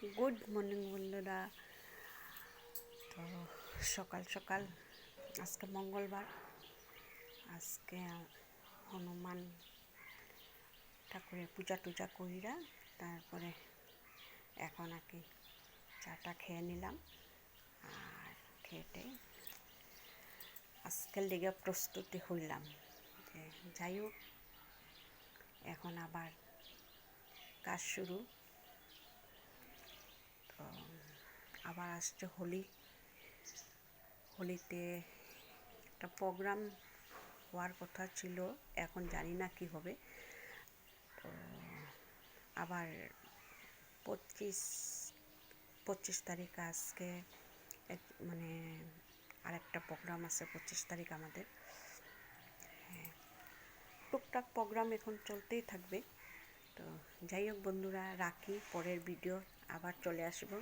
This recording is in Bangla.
গুড মর্নিং বন্ধুরা। তো সকাল সকাল আজকে মঙ্গলবার, আজকে হনুমান ঠাকুরের পূজা টুজা কইরা তারপরে এখন আর কি চাটা খেয়ে নিলাম। আর খেটে আজকের লেগে প্রস্তুতি হইলাম যে যাই হোক, এখন আবার কাজ শুরু। তো আবার আসছে হোলিতে একটা প্রোগ্রাম হওয়ার কথা ছিল, এখন জানি না কি হবে। তো আবার 25 তারিখ আজকে মানে আরেকটা প্রোগ্রাম আছে 25 তারিখ আমাদের। হ্যাঁ, টুকটাক প্রোগ্রাম এখন চলতেই থাকবে। তো যাই হোক বন্ধুরা, রাখি, পরের ভিডিও আবার চলে আসবো।